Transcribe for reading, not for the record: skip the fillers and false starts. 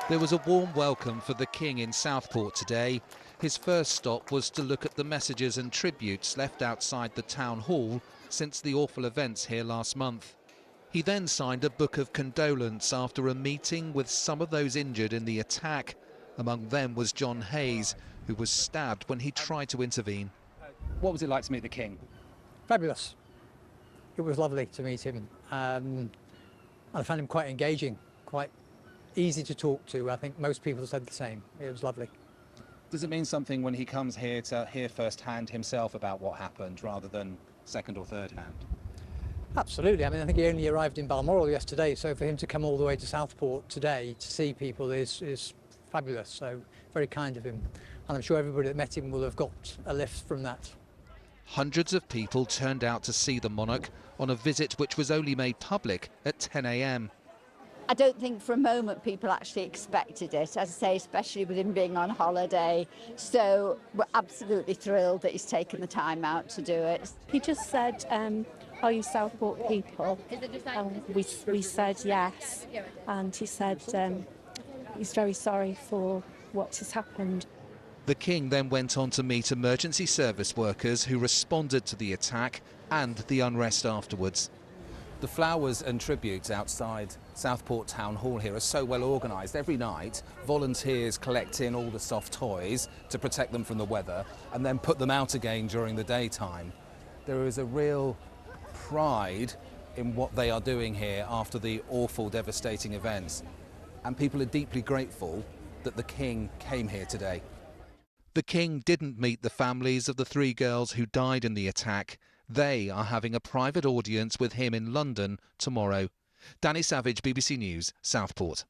There was a warm welcome for the King in Southport today. His first stop was to look at the messages and tributes left outside the town hall since the awful events here last month. He then signed a book of condolence after a meeting with some of those injured in the attack. Among them was John Hayes, who was stabbed when he tried to intervene. What was it like to meet the King? Fabulous. It was lovely to meet him. I found him quite engaging, quite easy to talk to. I think most people said the same. It was lovely. Does it mean something when he comes here to hear firsthand himself about what happened rather than second or third hand? Absolutely. I mean, I think he only arrived in Balmoral yesterday, so for him to come all the way to Southport today to see people is fabulous. So very kind of him. And I'm sure everybody that met him will have got a lift from that. Hundreds of people turned out to see the monarch on a visit which was only made public at 10 a.m. I don't think for a moment people actually expected it, as I say, especially with him being on holiday. So we're absolutely thrilled that he's taken the time out to do it. He just said, are you Southport people? We said yes, and he said he's very sorry for what has happened. The King then went on to meet emergency service workers who responded to the attack and the unrest afterwards. The flowers and tributes outside Southport Town Hall here are so well organised. Every night, volunteers collect in all the soft toys to protect them from the weather and then put them out again during the daytime. There is a real pride in what they are doing here after the awful, devastating events. And people are deeply grateful that the King came here today. The King didn't meet the families of the 3 girls who died in the attack. They are having a private audience with him in London tomorrow. Danny Savage, BBC News, Southport.